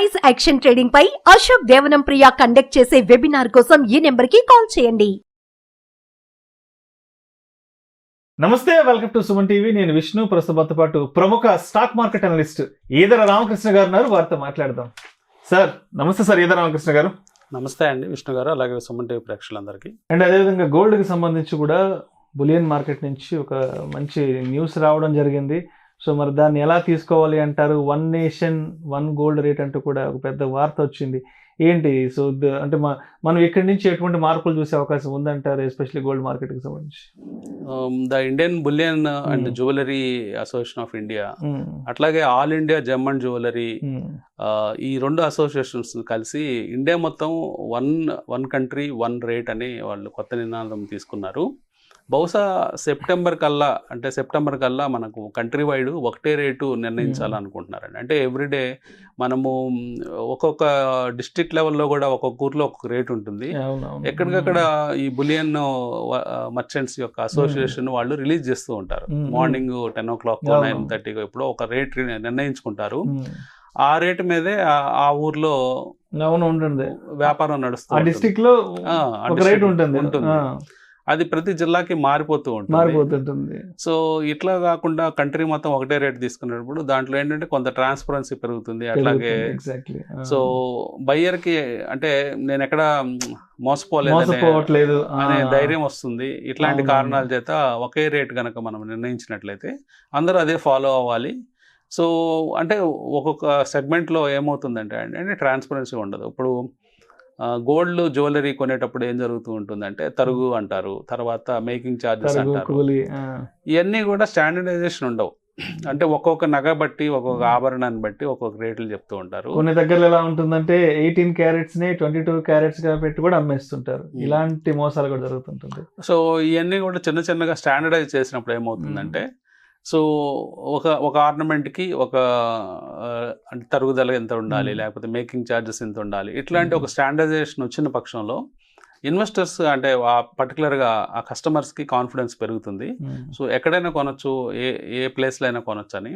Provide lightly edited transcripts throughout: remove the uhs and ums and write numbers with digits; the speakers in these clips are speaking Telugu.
ప్రైస్ యాక్షన్ ట్రేడింగ్ పై అశోక్ దేవనం ప్రియ కండక్ట్ చేసే వెబినార్ కోసం ఈ నెంబర్ కి కాల్ చేయండి. నమస్తే, వెల్కమ్ టు సుమన్ టీవీ. నేను విష్ణు. ప్రస్తుతంతో పాటు ప్రముఖ stock market analyst Eedara Ramakrishna గారు ఉన్నారు. వారితో మాట్లాడదాం. సార్ నమస్తే. సార్ ఈదర రామకృష్ణ గారు నమస్తే అండి విష్ణు గారు, అలాగే సుమన్ టీవీ ప్రేక్షకులందరికీ. అండ్ అదేవిధంగా గోల్డ్కి సంబంధించి కూడా బులియన్ మార్కెట్ నుంచి ఒక మంచి న్యూస్ రావడం జరిగింది. సో మరి దాన్ని ఎలా తీసుకోవాలి అంటారు? One nation one gold rate అంటూ కూడా ఒక పెద్ద వార్త వచ్చింది. ఏంటి? సో అంటే మనం ఇక్కడి నుంచి ఎటువంటి మార్పులు చూసే అవకాశం ఉందంటారు, ఎస్పెషల్లీ గోల్డ్ మార్కెట్కి సంబంధించి? The Indian bullion and jewellery association of India, అట్లాగే all India gem and jewellery, ఈ రెండు అసోసియేషన్స్ కలిసి ఇండియా మొత్తం వన్ కంట్రీ వన్ రేట్ అని వాళ్ళు కొత్త నినాదం తీసుకున్నారు. బహుశా సెప్టెంబర్ కల్లా మనకు కంట్రీ వైడ్ ఒకటే రేటు నిర్ణయించాలనుకుంటున్నారండి. అంటే ఎవ్రీడే మనము ఒక్కొక్క డిస్ట్రిక్ట్ లెవెల్లో కూడా ఒక్కొక్క ఊర్లో ఒక్కొక్క రేట్ ఉంటుంది. ఎక్కడికక్కడ ఈ బులియన్ మర్చెంట్స్ యొక్క అసోసియేషన్ వాళ్ళు రిలీజ్ చేస్తూ ఉంటారు. మార్నింగ్ 10 o'clock 9:30 ఎప్పుడో ఒక రేట్ నిర్ణయించుకుంటారు. ఆ రేటు మీదే ఆ ఊర్లో వ్యాపారం నడుస్తుంది. అది ప్రతి జిల్లాకి మారిపోతూ ఉంటుంది. సో ఇట్లా కాకుండా కంట్రీ మొత్తం ఒకటే రేట్ తీసుకున్నప్పుడు దాంట్లో ఏంటంటే కొంత ట్రాన్స్పరెన్సీ పెరుగుతుంది. అట్లాగే సో బయ్యర్కి అంటే నేను ఎక్కడ మోసపోలేదు అనే ధైర్యం వస్తుంది. ఇట్లాంటి కారణాల చేత ఒకే రేట్ కనుక మనం నిర్ణయించినట్లయితే అందరూ అదే ఫాలో అవ్వాలి. సో అంటే ఒక్కొక్క సెగ్మెంట్లో ఏమవుతుందంటే అంటే ట్రాన్స్పరెన్సీ ఉండదు. ఇప్పుడు గోల్డ్ జ్యువెలరీ కొనేటప్పుడు ఏం జరుగుతూ ఉంటుందంటే తరుగు అంటారు, తర్వాత మేకింగ్ ఛార్జెస్ అంటారు. ఇవన్నీ కూడా స్టాండర్డైజేషన్ ఉండవు. అంటే ఒక్కొక్క నగ బట్టి ఒక్కొక్క ఆభరణాన్ని బట్టి ఒక్కొక్క రేట్లు చెప్తూ ఉంటారు. కొన్ని దగ్గర ఎలా ఉంటుందంటే 18 carats 22 carats గా పెట్టి కూడా అమ్మేస్తుంటారు. ఇలాంటి మోసాలు కూడా జరుగుతుంటుంది. సో ఇవన్నీ కూడా చిన్నగా స్టాండర్డైజ్ చేసినప్పుడు ఏమవుతుందంటే సో ఒక ఆర్నమెంట్కి ఒక అంటే తరుగుదల ఎంత ఉండాలి, లేకపోతే మేకింగ్ ఛార్జెస్ ఎంత ఉండాలి, ఇట్లాంటి ఒక స్టాండర్డైజేషన్ వచ్చిన పక్షంలో ఇన్వెస్టర్స్ అంటే పర్టికులర్గా ఆ కస్టమర్స్కి కాన్ఫిడెన్స్ పెరుగుతుంది. సో ఎక్కడైనా కొనొచ్చు, ఏ ప్లేస్లో అయినా కొనొచ్చు అని.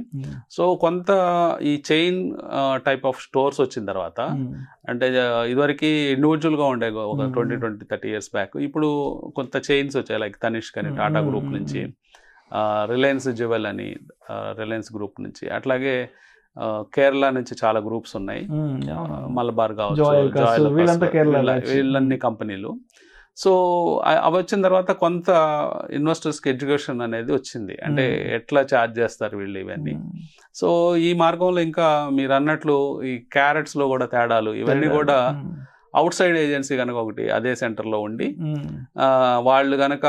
సో కొంత ఈ చైన్ టైప్ ఆఫ్ స్టోర్స్ వచ్చిన తర్వాత అంటే ఇదివరకు ఇండివిజువల్గా ఉండే ఒక 20-30 years బ్యాక్, ఇప్పుడు కొంత చైన్స్ వచ్చాయి. లైక్ తనిష్క్ అని టాటా గ్రూప్ నుంచి, రిలయన్స్ జ్యువెల్ అని రిలయన్స్ గ్రూప్ నుంచి, అట్లాగే కేరళ నుంచి చాలా గ్రూప్స్ ఉన్నాయి. మలబార్ కావచ్చు, వీళ్ళన్ని కంపెనీలు. సో అవి వచ్చిన తర్వాత కొంత ఇన్వెస్టర్స్కి ఎడ్యుకేషన్ అనేది వచ్చింది. అంటే ఎట్లా ఛార్జ్ చేస్తారు వీళ్ళు ఇవన్నీ. సో ఈ మార్గంలో ఇంకా మీరు అన్నట్లు ఈ క్యారెట్స్లో కూడా తేడాలు, ఇవన్నీ కూడా అవుట్ సైడ్ ఏజెన్సీ కనుక ఒకటి అదే సెంటర్లో ఉండి వాళ్ళు కనుక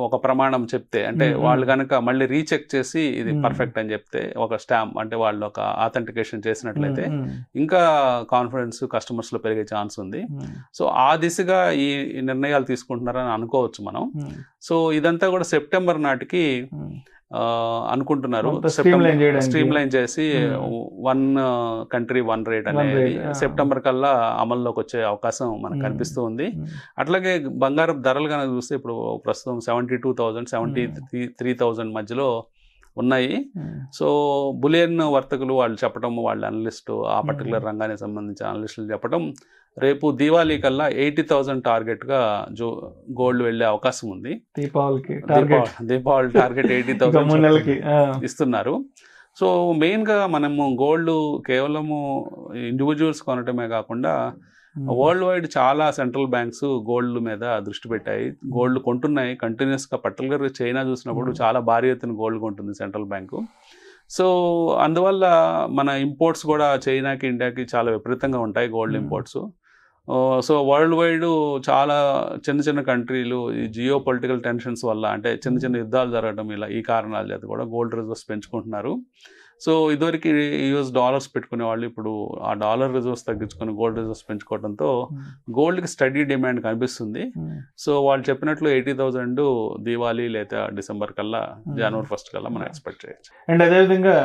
ఒక ప్రమాణం చెప్తే, అంటే వాళ్ళు కనుక మళ్ళీ రీచెక్ చేసి ఇది పర్ఫెక్ట్ అని చెప్తే, ఒక స్టాంప్ అంటే వాళ్ళు ఒక ఆథెంటికేషన్ చేసినట్లయితే ఇంకా కాన్ఫిడెన్స్ కస్టమర్స్లో పెరిగే ఛాన్స్ ఉంది. సో ఆ దిశగా ఈ నిర్ణయాలు తీసుకుంటున్నారని అనుకోవచ్చు మనం. సో ఇదంతా కూడా సెప్టెంబర్ నాటికి అనుకుంటున్నారు. స్ట్రీమ్లైన్ చేసి వన్ కంట్రీ వన్ రేట్ అనేది సెప్టెంబర్ కల్లా అమల్లోకి వచ్చే అవకాశం మనకు కనిపిస్తూ ఉంది. అట్లాగే బంగారం ధరలు కనుక చూస్తే ఇప్పుడు ప్రస్తుతం 72,000 73,000 మధ్యలో ఉన్నాయి. సో బులియన్ వర్తకులు వాళ్ళు చెప్పడం, వాళ్ళ అనలిస్టు ఆ పర్టికులర్ రంగానికి సంబంధించిన అనలిస్టులు చెప్పడం, రేపు దీవాళీ కల్లా 80,000 టార్గెట్గా గోల్డ్ వెళ్ళే అవకాశం ఉంది. దీపావళి టార్గెట్ 80,000 ఇస్తున్నారు. సో మెయిన్గా మనము గోల్డ్ కేవలము ఇండివిజువల్స్ కొనటమే కాకుండా వరల్డ్ వైడ్ చాలా సెంట్రల్ బ్యాంక్స్ గోల్డ్ మీద దృష్టి పెట్టాయి, గోల్డ్ కొంటున్నాయి కంటిన్యూస్గా. పర్టికులర్గా చైనా చూసినప్పుడు చాలా భారీ ఎత్తున గోల్డ్ కొంటుంది సెంట్రల్ బ్యాంకు. సో అందువల్ల మన ఇంపోర్ట్స్ కూడా చైనాకి ఇండియాకి చాలా విపరీతంగా ఉంటాయి gold imports. So world wide చాలా చిన్న కంట్రీలు ఈ జియో పొలిటికల్ టెన్షన్స్ వల్ల, అంటే చిన్న యుద్ధాలు జరగడం, ఇలా ఈ కారణాల చేత కూడా గోల్డ్ రిజర్వ్స్ పెంచుకుంటున్నారు. సో ఇదివరకు $US పెట్టుకునే వాళ్ళు ఇప్పుడు ఆ డాలర్ రిజర్వ్స్ తగ్గించుకొని గోల్డ్ రిజర్వ్స్ పెంచుకోవడంతో గోల్డ్కి స్టడీ డిమాండ్ కనిపిస్తుంది. సో వాళ్ళు చెప్పినట్లు 80,000 దీవాళీ లేదా డిసెంబర్ కల్లా, జనవరి 1st కల్లా మనం ఎక్స్పెక్ట్ చేయొచ్చు. అండ్ అదేవిధంగా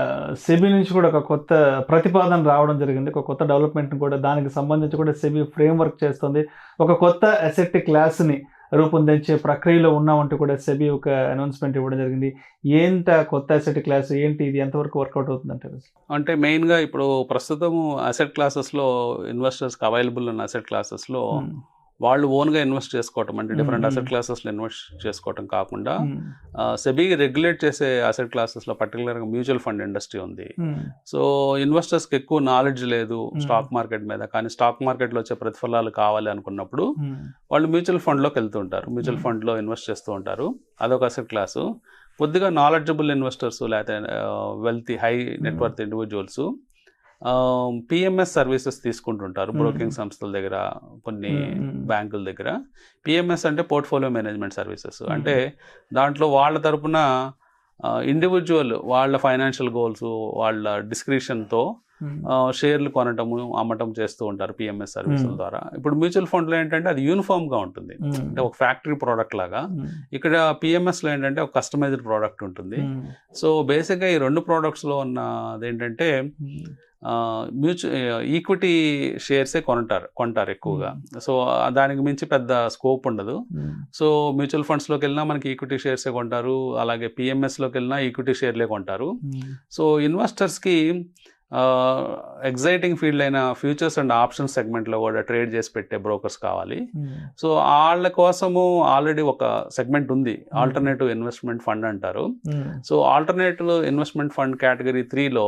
సెబీ నుంచి కూడా ఒక కొత్త ప్రతిపాదన రావడం జరిగింది, ఒక కొత్త డెవలప్మెంట్ కూడా. దానికి సంబంధించి కూడా సెబీ ఫ్రేమ్వర్క్ చేస్తుంది. ఒక కొత్త అసెట్ క్లాస్ని రూపొందించే ప్రక్రియలో ఉన్నామంటూ కూడా సెబీ ఒక అనౌన్స్మెంట్ ఇవ్వడం జరిగింది. కొత్త అసెట్ క్లాస్ ఏంటి, ఇది ఎంతవరకు వర్కౌట్ అవుతుంది అంటారు? అంటే మెయిన్గా ఇప్పుడు ప్రస్తుతము అసెట్ క్లాసెస్లో ఇన్వెస్టర్స్కి అవైలబుల్ ఉన్న అసెట్ క్లాసెస్లో వాళ్ళు ఓన్గా ఇన్వెస్ట్ చేసుకోవటం, అంటే డిఫరెంట్ అసెట్ క్లాసెస్లో ఇన్వెస్ట్ చేసుకోవటం కాకుండా సెబీ రెగ్యులేట్ చేసే అసెట్ క్లాసెస్లో పర్టికులర్గా మ్యూచువల్ ఫండ్ ఇండస్ట్రీ ఉంది. సో ఇన్వెస్టర్స్కి ఎక్కువ నాలెడ్జ్ లేదు స్టాక్ మార్కెట్ మీద, కానీ స్టాక్ మార్కెట్లో వచ్చే ప్రతిఫలాలు కావాలి అనుకున్నప్పుడు వాళ్ళు మ్యూచువల్ ఫండ్లోకి వెళ్తుంటారు, మ్యూచువల్ ఫండ్లో ఇన్వెస్ట్ చేస్తూ ఉంటారు. అదొక అసెట్ క్లాసు. కొద్దిగా నాలెడ్జబుల్ ఇన్వెస్టర్స్ లేకపోతే wealthy high net worth individuals PMS services తీసుకుంటుంటారు బ్రోకింగ్ సంస్థల దగ్గర, కొన్ని బ్యాంకుల దగ్గర. పిఎంఎస్ అంటే పోర్ట్ఫోలియో మేనేజ్మెంట్ సర్వీసెస్. అంటే దాంట్లో వాళ్ళ తరపున ఇండివిజువల్ వాళ్ళ ఫైనాన్షియల్ గోల్స్, వాళ్ళ డిస్క్రిప్షన్తో షేర్లు కొనటము అమ్మటం చేస్తూ ఉంటారు పిఎంఎస్ సర్వీసుల ద్వారా. ఇప్పుడు మ్యూచువల్ ఫండ్లో ఏంటంటే అది యూనిఫామ్గా ఉంటుంది, అంటే ఒక ఫ్యాక్టరీ ప్రోడక్ట్ లాగా. ఇక్కడ పిఎంఎస్లో ఏంటంటే ఒక కస్టమైజ్డ్ ప్రోడక్ట్ ఉంటుంది. సో బేసిక్గా ఈ రెండు ప్రోడక్ట్స్లో ఉన్నది ఏంటంటే ఈక్విటీ షేర్సే కొంటారు ఎక్కువగా. సో దానికి మించి పెద్ద స్కోప్ ఉండదు. సో మ్యూచువల్ ఫండ్స్లోకి వెళ్ళినా మనకి ఈక్విటీ షేర్సే కొంటారు, అలాగే పిఎంఎస్లోకి వెళ్ళినా ఈక్విటీ షేర్లే కొంటారు. సో ఇన్వెస్టర్స్కి ఎగ్జైటింగ్ ఫీల్డ్ అయిన ఫ్యూచర్స్ అండ్ ఆప్షన్స్ సెగ్మెంట్లో కూడా ట్రేడ్ చేసి పెట్టే బ్రోకర్స్ కావాలి. సో వాళ్ళ కోసము ఆల్రెడీ ఒక సెగ్మెంట్ ఉంది, ఆల్టర్నేటివ్ ఇన్వెస్ట్మెంట్ ఫండ్ అంటారు. So alternative investment fund category 3లో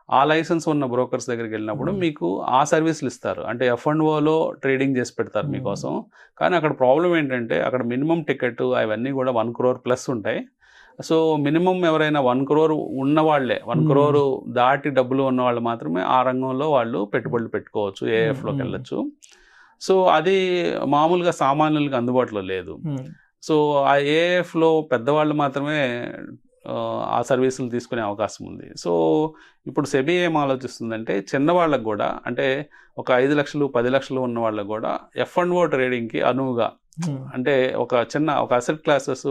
ఆ లైసెన్స్ ఉన్న బ్రోకర్స్ దగ్గరికి వెళ్ళినప్పుడు మీకు ఆ సర్వీసులు ఇస్తారు, అంటే F&Oలో ట్రేడింగ్ చేసి పెడతారు మీకోసం. కానీ అక్కడ ప్రాబ్లం ఏంటంటే అక్కడ మినిమం టికెట్ అవన్నీ కూడా 1 crore ప్లస్ ఉంటాయి. సో మినిమం ఎవరైనా 1 crore ఉన్నవాళ్లే, 1 crore దాటి డబ్బులు ఉన్న వాళ్ళు మాత్రమే ఆ రంగంలో వాళ్ళు పెట్టుబడులు పెట్టుకోవచ్చు, ఏఎఫ్లోకి వెళ్ళచ్చు. సో అది మామూలుగా సామాన్యులకు అందుబాటులో లేదు. సో ఆ ఏఎఫ్లో పెద్దవాళ్ళు మాత్రమే ఆ సర్వీసులు తీసుకునే అవకాశం ఉంది. సో ఇప్పుడు సెబీ ఏం ఆలోచిస్తుందంటే చిన్నవాళ్ళకు కూడా, అంటే ఒక 5 లక్షలు 10 లక్షలు ఉన్న వాళ్ళకు కూడా F&O ట్రేడింగ్కి అనువుగా, అంటే ఒక అసెట్ క్లాసెస్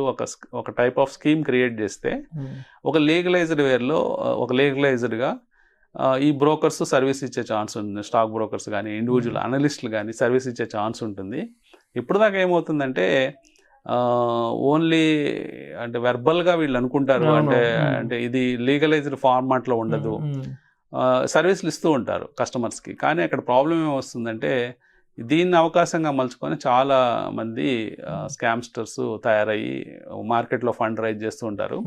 ఒక టైప్ ఆఫ్ స్కీమ్ క్రియేట్ చేస్తే ఒక లీగలైజ్డ్ వేర్లో, ఒక లీగలైజ్డ్గా ఈ బ్రోకర్స్ సర్వీస్ ఇచ్చే ఛాన్స్ ఉంటుంది. స్టాక్ బ్రోకర్స్ కానీ ఇండివిజువల్ అనలిస్టులు కానీ సర్వీస్ ఇచ్చే ఛాన్స్ ఉంటుంది. ఇప్పుడు దాకా ఏమవుతుందంటే ఓన్లీ అంటే వెర్బల్గా వీళ్ళు అనుకుంటారు, అంటే ఇది లీగలైజ్డ్ ఫార్మాట్లో ఉండదు, సర్వీసులు ఇస్తూ ఉంటారు కస్టమర్స్కి. కానీ అక్కడ ప్రాబ్లం ఏమొస్తుందంటే దీన్ని అవకాశంగా మలుచుకొని చాలా మంది స్కామ్స్టర్స్ తయారయ్యి మార్కెట్లో ఫండ్ రైజ్ చేస్తూ ఉంటారు.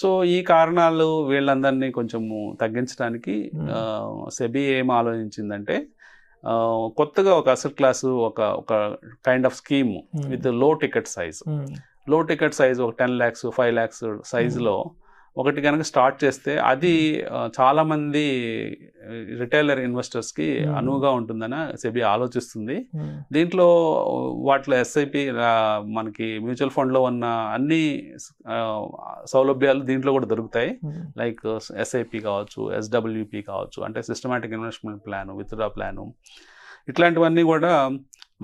సో ఈ కారణాలు వీళ్ళందరినీ కొంచెము తగ్గించడానికి సెబీ ఏం ఆలోచించిందంటే కొత్తగా ఒక అసెట్ క్లాసు, ఒక కైండ్ ఆఫ్ స్కీమ్ విత్ లో టికెట్ సైజ్ ఒక 10 lakhs 5 lakhs సైజులో ఒకటి కనుక స్టార్ట్ చేస్తే అది చాలామంది రిటైలర్ ఇన్వెస్టర్స్కి అనువుగా ఉంటుందని సెబీ ఆలోచిస్తుంది. దీంట్లో వాటిలో ఎస్ఐపి, మనకి మ్యూచువల్ ఫండ్లో ఉన్న అన్ని సౌలభ్యాలు దీంట్లో కూడా దొరుకుతాయి. లైక్ ఎస్ఐపి కావచ్చు, SWP కావచ్చు, అంటే systematic investment plan, withdraw plan, ఇట్లాంటివన్నీ కూడా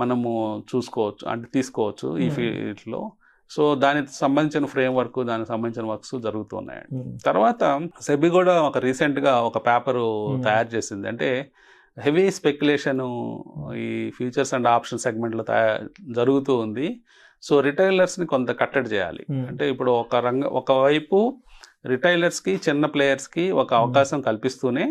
మనము చూసుకోవచ్చు, అంటే తీసుకోవచ్చు ఈ ఫీల్డ్లో. సో దానికి సంబంధించిన ఫ్రేమ్వర్క్, దానికి సంబంధించిన వర్క్స్ జరుగుతున్నాయి. తర్వాత సెబీ కూడా రీసెంట్గా ఒక పేపరు తయారు చేసింది, అంటే హెవీ స్పెక్యులేషన్ ఈ ఫ్యూచర్స్ అండ్ ఆప్షన్ సెగ్మెంట్లో జరుగుతూ ఉంది. సో రిటైలర్స్ని కొంత కట్టడి చేయాలి. అంటే ఇప్పుడు ఒకవైపు రిటైలర్స్కి, చిన్న ప్లేయర్స్కి ఒక అవకాశం కల్పిస్తూనే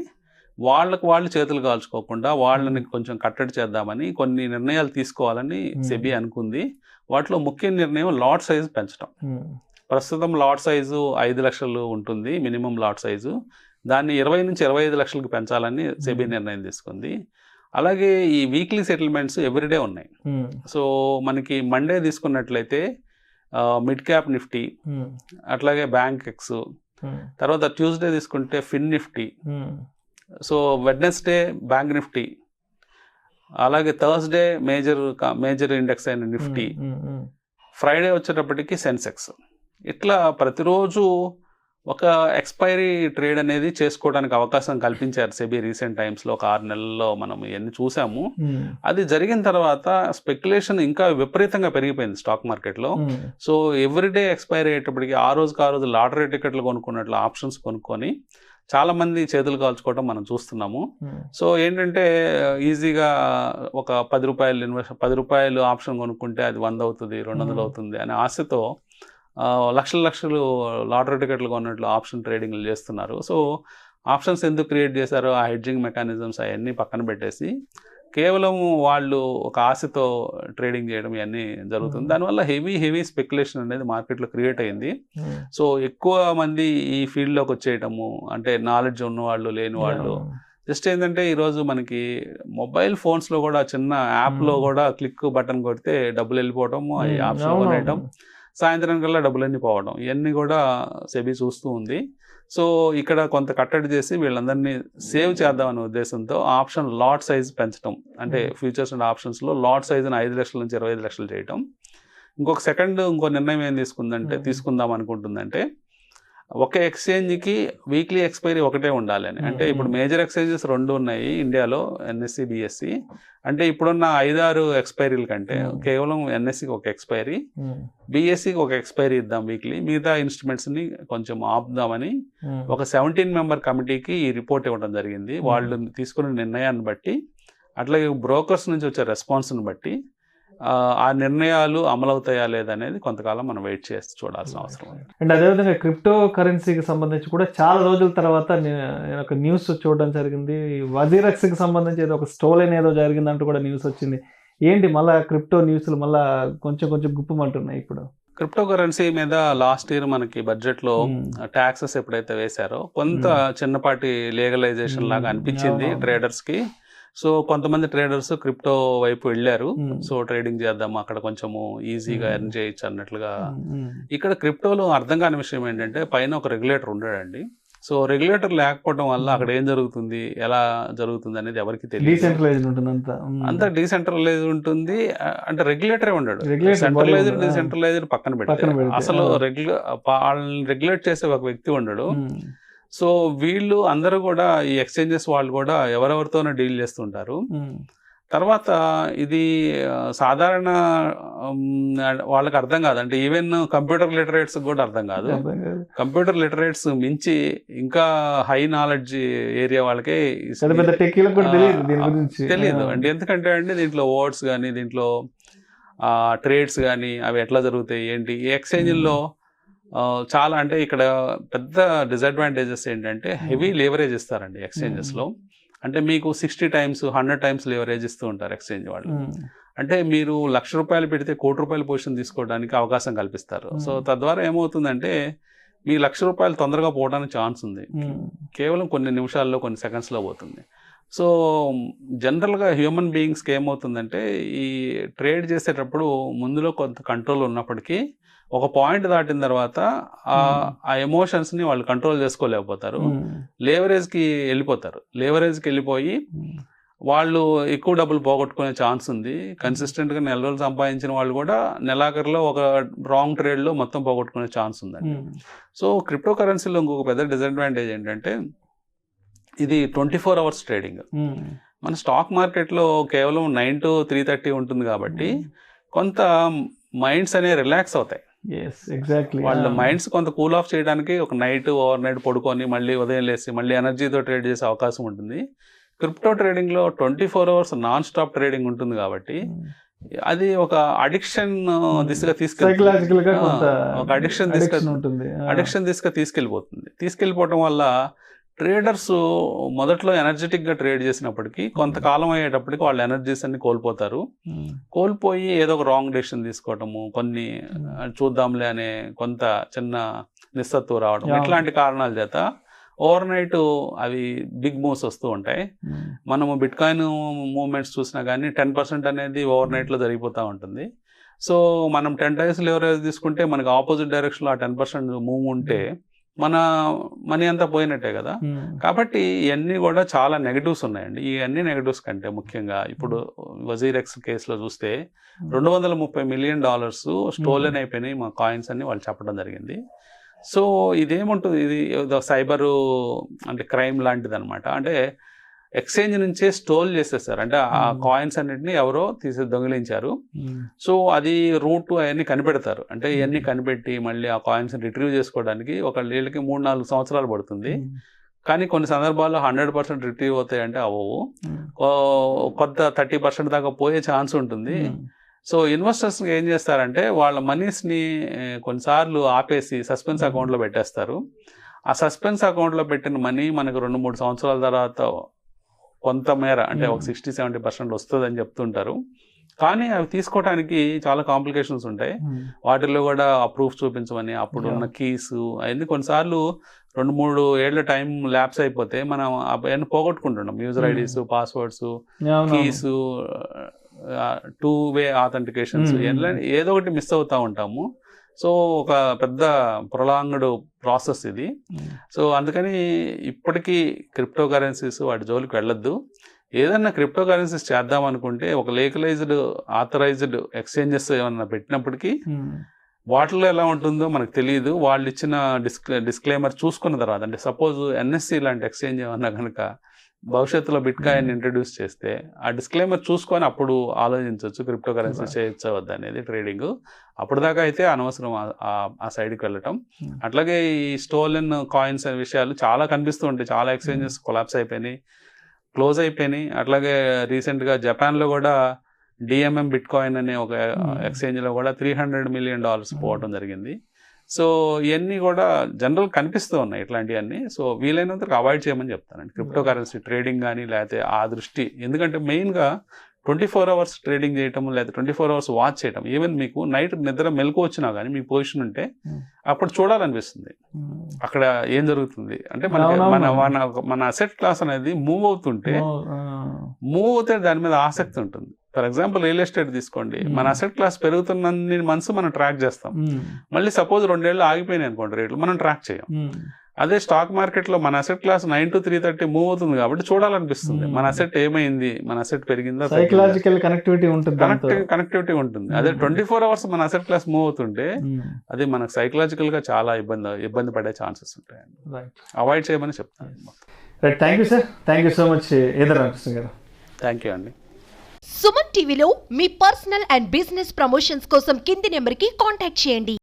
వాళ్ళు చేతులు కాల్చుకోకుండా వాళ్ళని కొంచెం కట్టడి చేద్దామని కొన్ని నిర్ణయాలు తీసుకోవాలని సెబీ అనుకుంది. వాటిలో ముఖ్య నిర్ణయం లాట్ సైజు పెంచడం. ప్రస్తుతం లాట్ సైజు 5 లక్షలు ఉంటుంది మినిమం లాట్ సైజు, దాన్ని 20 నుంచి 25 లక్షలకు పెంచాలని సెబీ నిర్ణయం తీసుకుంది. అలాగే ఈ వీక్లీ సెటిల్మెంట్స్ ఎవ్రీడే ఉన్నాయి. సో మనకి మండే తీసుకున్నట్లయితే మిడ్ క్యాప్ నిఫ్టీ, అట్లాగే బ్యాంక్ ఎక్స్, తర్వాత ట్యూస్డే తీసుకుంటే Fin Nifty, so Wednesday bank Nifty, అలాగే థర్స్డే మేజర్ ఇండెక్స్ అయిన నిఫ్టీ, ఫ్రైడే వచ్చేటప్పటికి సెన్సెక్స్. ఇట్లా ప్రతిరోజు ఒక ఎక్స్పైరీ ట్రేడ్ అనేది చేసుకోవడానికి అవకాశం కల్పించారు సెబీ రీసెంట్ టైమ్స్లో. ఒక 6 నెలల్లో మనం ఇవన్నీ చూసాము. అది జరిగిన తర్వాత స్పెక్యులేషన్ ఇంకా విపరీతంగా పెరిగిపోయింది స్టాక్ మార్కెట్లో. సో ఎవ్రీడే ఎక్స్పైరీ అయ్యేటప్పటికి ఆ రోజు లాటరీ టికెట్లు కొనుక్కున్నట్లు ఆప్షన్స్ కొనుక్కొని చాలా మంది చేతులు కాల్చుకోవడం మనం చూస్తున్నాము. సో ఏంటంటే ఈజీగా ఒక ₹10 ఆప్షన్ కొనుక్కుంటే అది 100 అవుతుంది, 200 అవుతుంది అనే ఆశతో లక్షలు లాటరీ టికెట్లు కొన్నట్లు ఆప్షన్ ట్రేడింగ్లు చేస్తున్నారు. సో ఆప్షన్స్ ఎందుకు క్రియేట్ చేశారో ఆ హెడ్జింగ్ మెకానిజమ్స్ అవన్నీ పక్కన పెట్టేసి కేవలం వాళ్ళు ఒక ఆశతో ట్రేడింగ్ చేయడం ఇవన్నీ జరుగుతుంది. దానివల్ల హెవీ స్పెక్యులేషన్ అనేది మార్కెట్లో క్రియేట్ అయింది. సో ఎక్కువ మంది ఈ ఫీల్డ్లోకి వచ్చేయటము, అంటే నాలెడ్జ్ ఉన్నవాళ్ళు లేని వాళ్ళు జస్ట్ ఏంటంటే ఈరోజు మనకి మొబైల్ ఫోన్స్లో కూడా చిన్న యాప్లో కూడా క్లిక్ బటన్ కొడితే డబ్బులు వెళ్ళిపోవడం, ఈ ఆప్షన్ కొనేయటం, సాయంత్రం కల్లా డబ్బులన్నీ పోవడం, ఇవన్నీ కూడా సెబీ చూస్తూ ఉంది. సో ఇక్కడ కొంత కట్టడి చేసి వీళ్ళందరినీ సేవ్ చేద్దామనే ఉద్దేశంతో ఆప్షన్ లాట్ సైజ్ పెంచడం, అంటే ఫ్యూచర్స్ అండ్ ఆప్షన్స్లో లాట్ సైజ్ని 5 లక్షల నుంచి 25 లక్షలు చేయటం. ఇంకో నిర్ణయం ఏం తీసుకుందాం అనుకుంటుందంటే ఒక ఎక్స్చేంజ్కి వీక్లీ ఎక్స్పైరీ ఒకటే ఉండాలి అని. అంటే ఇప్పుడు మేజర్ ఎక్స్చేంజెస్ 2 ఉన్నాయి ఇండియాలో, ఎన్ఎస్సి, బిఎస్సి. అంటే ఇప్పుడున్న 5-6 ఎక్స్పైరీల కంటే కేవలం ఎన్ఎస్సికి ఒక ఎక్స్పైరీ, బిఎస్సికి ఒక ఎక్స్పైరీ ఇద్దాం వీక్లీ, మిగతా ఇన్స్ట్రుమెంట్స్ని కొంచెం ఆపుదామని ఒక 17 మెంబర్ కమిటీకి ఈ రిపోర్ట్ ఇవ్వడం జరిగింది. వాళ్ళు తీసుకున్న నిర్ణయాన్ని బట్టి, అట్లాగే బ్రోకర్స్ నుంచి వచ్చే రెస్పాన్స్ని బట్టి ఆ నిర్ణయాలు అమలవుతాయా లేదనేది కొంతకాలం మనం వెయిట్ చేసి చూడాల్సిన అవసరం ఉంది. అండ్ అదేవిధంగా క్రిప్టో కరెన్సీకి సంబంధించి కూడా చాలా రోజుల తర్వాత నేను ఒక న్యూస్ చూడడం జరిగింది. వజీరక్స్కి సంబంధించి ఏదో ఒక స్టోలైన్ ఏదో జరిగిందంటూ కూడా న్యూస్ వచ్చింది. ఏంటి మళ్ళీ క్రిప్టో న్యూస్లు మళ్ళీ కొంచెం గుప్పమంటున్నాయి ఇప్పుడు? క్రిప్టో కరెన్సీ మీద లాస్ట్ ఇయర్ మనకి బడ్జెట్లో ట్యాక్సెస్ ఎప్పుడైతే వేశారో కొంత చిన్నపాటి లీగలైజేషన్ లాగా అనిపించింది ట్రేడర్స్కి. సో కొంతమంది ట్రేడర్స్ క్రిప్టో వైపు వెళ్ళారు. సో ట్రేడింగ్ చేద్దాం, అక్కడ కొంచెము ఈజీగా ఎర్న్ చేయొచ్చు అన్నట్లుగా. ఇక్కడ క్రిప్టోలో అర్థం కాని విషయం ఏంటంటే పైన ఒక రెగ్యులేటర్ ఉండడండి. సో రెగ్యులేటర్ లేకపోవడం వల్ల అక్కడ ఏం జరుగుతుంది, ఎలా జరుగుతుంది అనేది ఎవరికి తెలియదు. అంతా డీసెంట్రలైజ్ ఉంటుంది. అంటే రెగ్యులేటరే ఉండడు. సెంట్రలైజ్డ్ డీసెంట్రలైజ్డ్ పక్కన పెడితే అసలు వాళ్ళని రెగ్యులేట్ చేసే ఒక వ్యక్తి ఉండడు. సో వీళ్ళు అందరూ కూడా ఈ ఎక్స్చేంజెస్ వాళ్ళు కూడా ఎవరెవరితోనో డీల్ చేస్తుంటారు. తర్వాత ఇది సాధారణ వాళ్ళకి అర్థం కాదు, అంటే ఈవెన్ కంప్యూటర్ లిటరేట్స్ కూడా అర్థం కాదు. కంప్యూటర్ లిటరేట్స్ మించి ఇంకా హై నాలెడ్జ్ ఏరియా వాళ్ళకే తెలియదు అండి. ఎందుకంటే అండి దీంట్లో వర్డ్స్ కానీ, దీంట్లో ట్రేడ్స్ కానీ అవి ఎట్లా జరుగుతాయి ఏంటి, ఈ ఎక్స్చేంజ్లో చాలా, అంటే ఇక్కడ పెద్ద డిసడ్వాంటేజెస్ ఏంటంటే హెవీ లేవరేజ్ ఇస్తారండి ఎక్స్చేంజెస్లో. అంటే మీకు 60 times 100 times లేవరేజ్ ఇస్తూ ఉంటారు ఎక్స్చేంజ్ వాళ్ళు. అంటే మీరు ₹1,00,000 పెడితే ₹1,00,00,000 పొజిషన్ తీసుకోవడానికి అవకాశం కల్పిస్తారు. సో తద్వారా ఏమవుతుందంటే మీ ₹1,00,000 తొందరగా పోవడానికి ఛాన్స్ ఉంది. కేవలం కొన్ని నిమిషాల్లో, కొన్ని సెకండ్స్లో పోతుంది. సో జనరల్గా హ్యూమన్ బీయింగ్స్కి ఏమవుతుందంటే ఈ ట్రేడ్ చేసేటప్పుడు ముందులో కొంత కంట్రోల్ ఉన్నప్పటికీ ఒక పాయింట్ దాటిన తర్వాత ఆ ఎమోషన్స్ని వాళ్ళు కంట్రోల్ చేసుకోలేకపోతారు. లేవరేజ్కి వెళ్ళిపోయి వాళ్ళు ఎక్కువ డబ్బులు పోగొట్టుకునే ఛాన్స్ ఉంది. కన్సిస్టెంట్గా నెల రోజులు సంపాదించిన వాళ్ళు కూడా నెలాఖరులో ఒక రాంగ్ ట్రేడ్లో మొత్తం పోగొట్టుకునే ఛాన్స్ ఉందండి. సో క్రిప్టో కరెన్సీలో ఇంకొక పెద్ద డిసడ్వాంటేజ్ ఏంటంటే ఇది 24 hours ట్రేడింగ్. మన స్టాక్ మార్కెట్లో కేవలం 9 to 3:30 ఉంటుంది కాబట్టి కొంత మైండ్స్ అనేవి రిలాక్స్ అవుతాయి. వాళ్ళ మైండ్స్ కొంత కూల్ ఆఫ్ చేయడానికి ఒక ఓవర్ నైట్ పడుకొని మళ్ళీ ఉదయం లేసి మళ్ళీ ఎనర్జీతో ట్రేడ్ చేసే అవకాశం ఉంటుంది. క్రిప్టో ట్రేడింగ్లో 24 hours నాన్ స్టాప్ ట్రేడింగ్ ఉంటుంది కాబట్టి అది ఒక అడిక్షన్ దిశగా తీసుకెళ్ళిపోవటం వల్ల ట్రేడర్స్ మొదట్లో ఎనర్జెటిక్గా ట్రేడ్ చేసినప్పటికీ కొంతకాలం అయ్యేటప్పటికి వాళ్ళ ఎనర్జీస్ అన్ని కోల్పోయి ఏదో ఒక రాంగ్ డెసిషన్ తీసుకోవటము, కొన్ని చూద్దాంలే అనే కొంత చిన్న నిస్సత్తువ రావడం, ఇట్లాంటి కారణాల చేత ఓవర్ నైట్ అవి బిగ్ మూవ్స్ వస్తూ ఉంటాయి. మనము బిట్కాయిన్ మూవ్మెంట్స్ చూసినా కానీ 10% అనేది ఓవర్ నైట్లో జరిగిపోతూ ఉంటుంది. సో మనం 10 times లెవరేజ్ తీసుకుంటే మనకు ఆపోజిట్ డైరెక్షన్లో ఆ 10% మూవ్ ఉంటే మన మనీ అంతా పోయినట్టే కదా. కాబట్టి ఇవన్నీ కూడా చాలా నెగటివ్స్ ఉన్నాయండి. ఈ అన్ని నెగటివ్స్ కంటే ముఖ్యంగా ఇప్పుడు వజీరెక్స్ కేసులో చూస్తే $230 million స్టోలెన్ అయిపోయినాయి మా కాయిన్స్ అని వాళ్ళు చెప్పడం జరిగింది. సో ఇదేముంటుంది, ఇది సైబరు అంటే క్రైమ్ లాంటిది అనమాట. అంటే ఎక్స్చేంజ్ నుంచే స్టోల్ చేసేస్తారు, అంటే ఆ కాయిన్స్ అన్నింటినీ ఎవరో దొంగిలించారు. సో అది రూట్ అవన్నీ కనిపెడతారు, అంటే ఇవన్నీ కనిపెట్టి మళ్ళీ ఆ కాయిన్స్ రిట్రీవ్ చేసుకోవడానికి ఒక వీళ్ళకి 3-4 సంవత్సరాలు పడుతుంది. కానీ కొన్ని సందర్భాల్లో 100% రిట్రీవ్ అవుతాయి అంటే అవ్వవు, కొంత 30% దాకా పోయే ఛాన్స్ ఉంటుంది. సో ఇన్వెస్టర్స్ ఏం చేస్తారంటే వాళ్ళ మనీస్ని కొన్నిసార్లు ఆపేసి సస్పెన్స్ అకౌంట్లో పెట్టేస్తారు. ఆ సస్పెన్స్ అకౌంట్లో పెట్టిన మనీ మనకు 2-3 సంవత్సరాల తర్వాత కొంతమేర అంటే ఒక 60-70% వస్తుందని చెప్తుంటారు. కానీ అవి తీసుకోవడానికి చాలా కాంప్లికేషన్స్ ఉంటాయి. వాటిల్లో కూడా ఆ ప్రూఫ్ చూపించమని, అప్పుడున్న కీస్ అవన్నీ కొన్నిసార్లు 2-3 ఏళ్ల టైం ల్యాప్స్ అయిపోతే మనం అవన్నీ పోగొట్టుకుంటున్నాం. యూజర్ ఐడీస్, పాస్వర్డ్స్, కీస్, 2-వే ఆథెంటికేషన్స్, ఏదో ఒకటి మిస్ అవుతూ ఉంటాము. సో ఒక పెద్ద ప్రొలాంగ్డ్ ప్రాసెస్ ఇది. సో అందుకని ఇప్పటికీ క్రిప్టో కరెన్సీస్ వాటి జోలికి వెళ్ళొద్దు. ఏదన్నా క్రిప్టో కరెన్సీస్ చేద్దాం అనుకుంటే ఒక లీగలైజ్డ్ ఆథరైజ్డ్ ఎక్స్చేంజెస్ ఏమన్నా పెట్టినప్పటికీ వాటిలో ఎలా ఉంటుందో మనకు తెలియదు. వాళ్ళు ఇచ్చిన డిస్క్లైమర్ చూసుకున్న తర్వాత, అంటే సపోజ్ ఎన్ఎస్సి లాంటి ఎక్స్చేంజ్ ఏమన్నా కనుక భవిష్యత్తులో బిట్ కాయిన్ ఇంట్రడ్యూస్ చేస్తే ఆ డిస్క్లైమర్ చూసుకొని అప్పుడు ఆలోచించవచ్చు క్రిప్టో కరెన్సీ చేయొచ్చా వద్ద అనేది ట్రేడింగ్. అప్పుడు దాకా అయితే అనవసరం ఆ సైడ్కి వెళ్ళటం. అట్లాగే ఈ స్టోలెన్ కాయిన్స్ అనే విషయాలు చాలా కనిపిస్తూ ఉంటాయి. చాలా ఎక్స్చేంజెస్ కొలాప్స్ అయిపోయినాయి, క్లోజ్ అయిపోయినాయి. అట్లాగే రీసెంట్గా జపాన్లో కూడా డిఎంఎం బిట్ కాయిన్ అనే ఒక ఎక్స్చేంజ్లో కూడా $300 million పోవడం జరిగింది. సో ఇవన్నీ కూడా జనరల్ కనిపిస్తూ ఉన్నాయి ఇట్లాంటివన్నీ. సో వీలైనంతకు అవాయిడ్ చేయమని చెప్తానండి క్రిప్టో కరెన్సీ ట్రేడింగ్ కానీ, లేకపోతే ఆ దృష్టి. ఎందుకంటే మెయిన్గా 24 hours ట్రేడింగ్ చేయటం, లేదా 24 hours వాచ్ చేయటం. ఈవెన్ మీకు నైట్ నిద్ర మెలకు వచ్చినా కానీ మీ పొజిషన్ ఉంటే అప్పుడు చూడాలనిపిస్తుంది అక్కడ ఏం జరుగుతుంది. అంటే మన అసెట్ క్లాస్ అనేది మూవ్ అవుతుంటే దాని మీద ఆసక్తి ఉంటుంది. ఫర్ ఎగ్జాంపుల్ రియల్ ఎస్టేట్ తీసుకోండి, మన అసెట్ క్లాస్ పెరుగుతున్నన్ని మంత్స్ మనం ట్రాక్ చేస్తాం. మళ్ళీ సపోజ్ 2 ఏళ్ళు ఆగిపోయినాయి అనుకోండి రేట్లు, మనం ట్రాక్ చేయం. అదే స్టాక్ మార్కెట్లో మన అసెట్ క్లాస్ 9 to 3:30 మూవ్ అవుతుంది కాబట్టి చూడాలనిపిస్తుంది మన అసెట్ ఏమైంది, మన అసెట్ పెరిగిందా, సైకలాజికల్ కనెక్టివిటీ కనెక్టివిటీ ఉంటుంది. అదే 24 hours మన అసెట్ క్లాస్ మూవ్ అవుతుంటే అది మనకు సైకలాజికల్ గా చాలా ఇబ్బంది పడే ఛాన్సెస్ ఉంటాయి. అవాయిడ్ చేయమని చెప్తాను. Thank you sir, thank you so much Ramakrishna గారు. థ్యాంక్ యూ అండి. సుమన్ టీవీలో మీ పర్సనల్ అండ్ బిజినెస్ ప్రమోషన్స్ కోసం కింది నెంబర్కి కాంటాక్ట్ చేయండి.